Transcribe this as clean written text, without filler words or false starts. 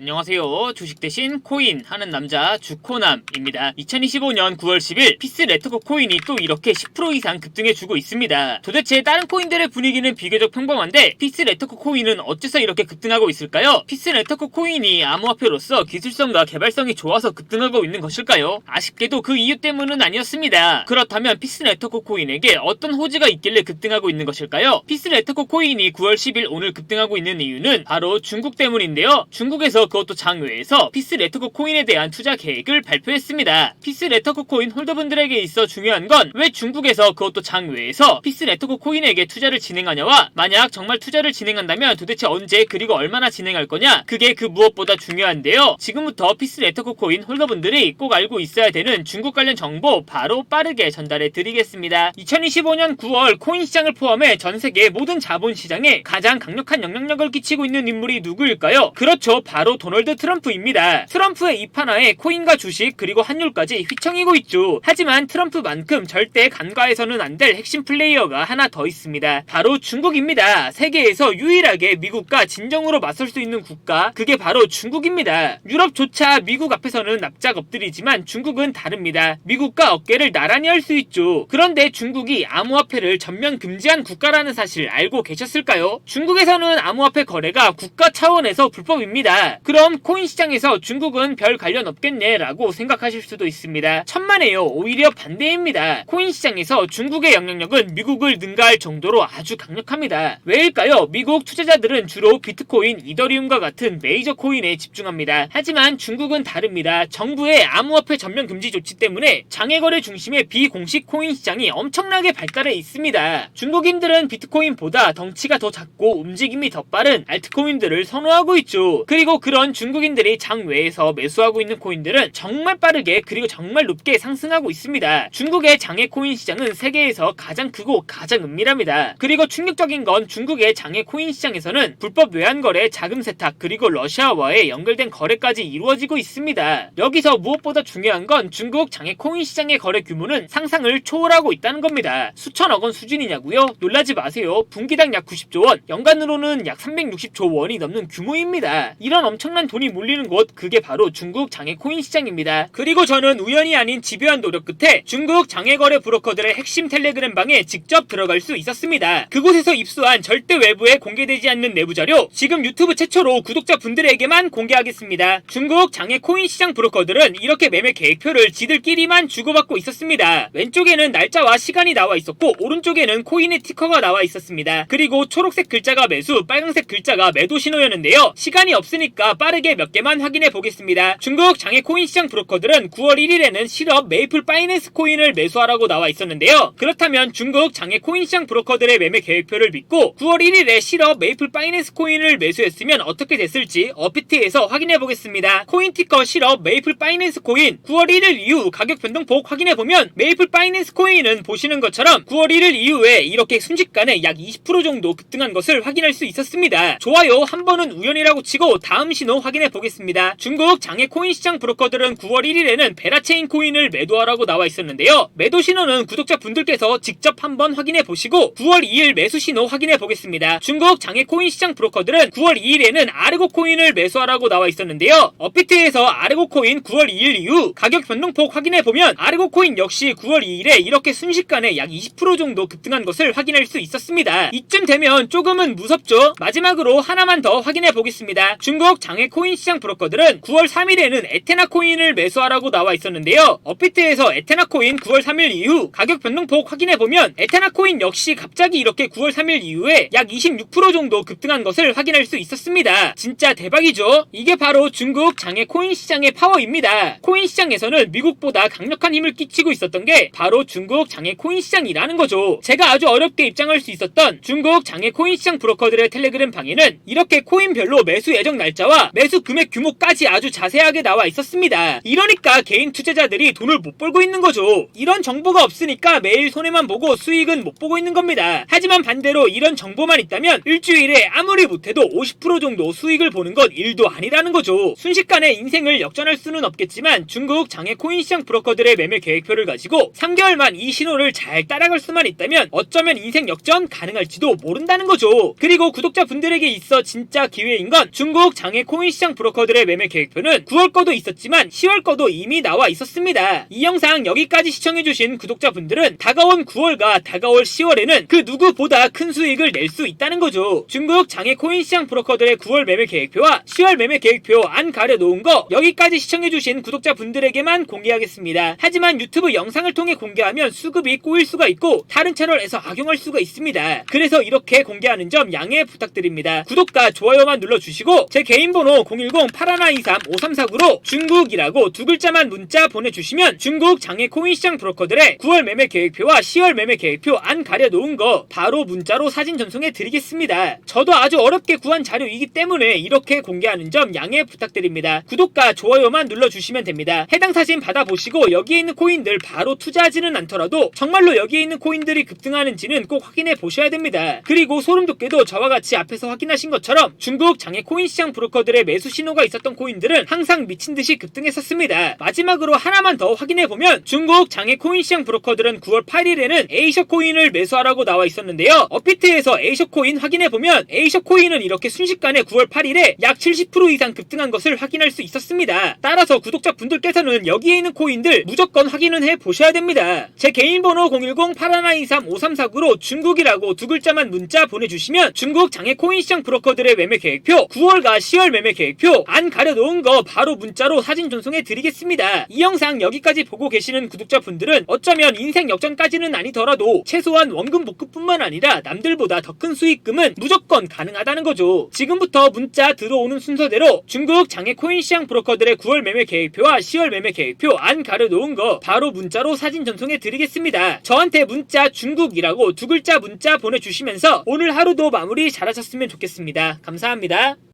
안녕하세요. 주식 대신 코인 하는 남자 주코남입니다. 2025년 9월 10일 피스 레터코 코인이 또 이렇게 10% 이상 급등해주고 있습니다. 도대체 다른 코인들의 분위기는 비교적 평범한데 피스 레터코 코인은 어째서 이렇게 급등하고 있을까요? 피스 레터코 코인이 암호화폐로서 기술성과 개발성이 좋아서 급등하고 있는 것일까요? 아쉽게도 그 이유 때문은 아니었습니다. 그렇다면 피스 레터코 코인에게 어떤 호재가 있길래 급등하고 있는 것일까요? 피스 레터코 코인이 9월 10일 오늘 급등하고 있는 이유는 바로 중국 때문인데요. 중국에서 그것도 장외에서 피스 레터코 코인에 대한 투자 계획을 발표했습니다. 피스 레터코 코인 홀더분들에게 있어 중요한 건 왜 중국에서 그것도 장외에서 피스 레터코 코인에게 투자를 진행하냐와 만약 정말 투자를 진행한다면 도대체 언제 그리고 얼마나 진행할 거냐, 그게 그 무엇보다 중요한데요. 지금부터 피스 레터코 코인 홀더분들이 꼭 알고 있어야 되는 중국 관련 정보 바로 빠르게 전달해 드리겠습니다. 2025년 9월 코인 시장을 포함해 전 세계 모든 자본시장에 가장 강력한 영향력을 끼치고 있는 인물이 누구일까요? 그렇죠, 바로 도널드 트럼프입니다. 트럼프의 입 하나에 코인과 주식 그리고 환율까지 휘청이고 있죠. 하지만 트럼프만큼 절대 간과해서는 안 될 핵심 플레이어가 하나 더 있습니다. 바로 중국입니다. 세계에서 유일하게 미국과 진정으로 맞설 수 있는 국가, 그게 바로 중국입니다. 유럽조차 미국 앞에서는 납작 엎드리지만 중국은 다릅니다. 미국과 어깨를 나란히 할 수 있죠. 그런데 중국이 암호화폐를 전면 금지한 국가라는 사실 알고 계셨을까요? 중국에서는 암호화폐 거래가 국가 차원에서 불법입니다. 그럼 코인 시장에서 중국은 별 관련 없겠네 라고 생각하실 수도 있습니다. 천만에요. 오히려 반대입니다. 코인 시장에서 중국의 영향력은 미국을 능가할 정도로 아주 강력합니다. 왜일까요? 미국 투자자들은 주로 비트코인, 이더리움과 같은 메이저 코인에 집중합니다. 하지만 중국은 다릅니다. 정부의 암호화폐 전면 금지 조치 때문에 장외거래 중심의 비공식 코인 시장이 엄청나게 발달해 있습니다. 중국인들은 비트코인보다 덩치가 더 작고 움직임이 더 빠른 알트코인들을 선호하고 있죠. 그리고 그런 중국인들이 장외에서 매수하고 있는 코인들은 정말 빠르게 그리고 정말 높게 상승하고 있습니다. 중국의 장외 코인 시장은 세계에서 가장 크고 가장 은밀합니다. 그리고 충격적인 건 중국의 장외 코인 시장에서는 불법 외환거래, 자금 세탁, 그리고 러시아와의 연결된 거래까지 이루어지고 있습니다. 여기서 무엇보다 중요한 건 중국 장외 코인 시장의 거래 규모는 상상을 초월하고 있다는 겁니다. 수천억 원 수준이냐고요? 놀라지 마세요. 분기당 약 90조 원, 연간으로는 약 360조 원이 넘는 규모입니다. 이런 엄청난 돈이 몰리는 곳, 그게 바로 중국 장외 코인 시장입니다. 그리고 저는 우연이 아닌 집요한 노력 끝에 중국 장외거래 브로커들의 핵심 텔레그램 방에 직접 들어갈 수 있었습니다. 그곳에서 입수한 절대 외부에 공개되지 않는 내부 자료, 지금 유튜브 최초로 구독자분들에게만 공개하겠습니다. 중국 장외 코인 시장 브로커들은 이렇게 매매 계획표를 지들끼리만 주고받고 있었습니다. 왼쪽에는 날짜와 시간이 나와 있었고 오른쪽에는 코인의 티커가 나와 있었습니다. 그리고 초록색 글자가 매수, 빨간색 글자가 매도 신호였는데요. 시간이 없으니까 빠르게 몇 개만 확인해 보겠습니다. 중국 장외 코인 시장 브로커들은 9월 1일에는 실업 메이플 파이낸스 코인을 매수하라고 나와 있었는데요. 그렇다면 중국 장외 코인 시장 브로커들의 매매 계획표를 믿고 9월 1일에 실업 메이플 파이낸스 코인을 매수했으면 어떻게 됐을지 업비트에서 확인해 보겠습니다. 코인 티커 실업 메이플 파이낸스 코인 9월 1일 이후 가격 변동폭 확인해 보면 메이플 파이낸스 코인은 보시는 것처럼 9월 1일 이후에 이렇게 순식간에 약 20% 정도 급등한 것을 확인할 수 있었습니다. 좋아요, 한 번은 우연이라고 치고 다음 신호 확인해 보겠습니다. 중국 장외 코인 시장 브로커들은 9월 1일에는 베라체인 코인을 매도하라고 나와 있었는데요. 매도 신호는 구독자분들께서 직접 한번 확인해 보시고 9월 2일 매수 신호 확인해 보겠습니다. 중국 장외 코인 시장 브로커들은 9월 2일에는 아르고 코인을 매수하라고 나와 있었는데요. 업비트에서 아르고 코인 9월 2일 이후 가격 변동폭 확인해 보면 아르고 코인 역시 9월 2일에 이렇게 순식간에 약 20% 정도 급등한 것을 확인할 수 있었습니다. 이쯤 되면 조금은 무섭죠? 마지막으로 하나만 더 확인해 보겠습니다. 중국 장외 코인 시장 브로커들은 9월 3일에는 에테나 코인을 매수하라고 나와 있었는데요. 업비트에서 에테나 코인 9월 3일 이후 가격 변동폭 확인해 보면 에테나 코인 역시 갑자기 이렇게 9월 3일 이후에 약 26% 정도 급등한 것을 확인할 수 있었습니다. 진짜 대박이죠? 이게 바로 중국 장외 코인 시장의 파워입니다. 코인 시장에서는 미국보다 강력한 힘을 끼치고 있었던 게 바로 중국 장외 코인 시장이라는 거죠. 제가 아주 어렵게 입장할 수 있었던 중국 장외 코인 시장 브로커들의 텔레그램 방에는 이렇게 코인별로 매수 예정 날짜와 매수 금액 규모까지 아주 자세하게 나와 있었습니다. 이러니까 개인 투자자들이 돈을 못 벌고 있는 거죠. 이런 정보가 없으니까 매일 손해만 보고 수익은 못 보고 있는 겁니다. 하지만 반대로 이런 정보만 있다면 일주일에 아무리 못해도 50% 정도 수익을 보는 건 일도 아니라는 거죠. 순식간에 인생을 역전할 수는 없겠지만 중국 장외 코인 시장 브로커들의 매매 계획표를 가지고 3개월만 이 신호를 잘 따라갈 수만 있다면 어쩌면 인생 역전 가능할지도 모른다는 거죠. 그리고 구독자분들에게 있어 진짜 기회인 건 중국 장외 코인 시장 브로커들의 매매 계획표는 9월 거도 있었지만 10월 거도 이미 나와 있었습니다. 이 영상 여기까지 시청해주신 구독자분들은 다가온 9월과 다가올 10월에는 그 누구보다 큰 수익을 낼 수 있다는 거죠. 중국 장외 코인 시장 브로커들의 9월 매매 계획표와 10월 매매 계획표 안 가려놓은 거 여기까지 시청해주신 구독자분들에게만 공개하겠습니다. 하지만 유튜브 영상을 통해 공개하면 수급이 꼬일 수가 있고 다른 채널에서 악용할 수가 있습니다. 그래서 이렇게 공개하는 점 양해 부탁드립니다. 구독과 좋아요만 눌러주시고 제 개인 번호 010-8123-5349로 중국이라고 두 글자만 문자 보내주시면 중국 장외 코인 시장 브로커들의 9월 매매 계획표와 10월 매매 계획표 안 가려놓은 거 바로 문자로 사진 전송해 드리겠습니다. 저도 아주 어렵게 구한 자료이기 때문에 이렇게 공개하는 점 양해 부탁드립니다. 구독과 좋아요만 눌러주시면 됩니다. 해당 사진 받아보시고 여기에 있는 코인들 바로 투자하지는 않더라도 정말로 여기에 있는 코인들이 급등하는지는 꼭 확인해 보셔야 됩니다. 그리고 소름돋게도 저와 같이 앞에서 확인하신 것처럼 중국 장외 코인 시장 브로커들의 매수 신호가 있었던 코인들은 항상 미친듯이 급등했었습니다. 마지막으로 하나만 더 확인해보면 중국 장외 코인 시장 브로커들은 9월 8일에는 에이셔 코인을 매수하라고 나와 있었는데요. 업비트에서 에이셔 코인 확인해보면 에이셔 코인은 이렇게 순식간에 9월 8일에 약 70% 이상 급등한 것을 확인할 수 있었습니다. 따라서 구독자분들께서는 여기에 있는 코인들 무조건 확인은 해보셔야 됩니다. 제 개인 번호 010-8123-5349로 중국이라고 두 글자만 문자 보내주시면 중국 장외 코인 시장 브로커들의 매매 계획표 9월과 10월 매매 계획표 안 가려놓은 거 바로 문자로 사진 전송해 드리겠습니다. 이 영상 여기까지 보고 계시는 구독자분들은 어쩌면 인생 역전까지는 아니더라도 최소한 원금 복구뿐만 아니라 남들보다 더 큰 수익금은 무조건 가능하다는 거죠. 지금부터 문자 들어오는 순서대로 중국 장외 코인 시장 브로커들의 9월 매매 계획표와 10월 매매 계획표 안 가려놓은 거 바로 문자로 사진 전송해 드리겠습니다. 저한테 문자 중국이라고 두 글자 문자 보내주시면서 오늘 하루도 마무리 잘하셨으면 좋겠습니다. 감사합니다.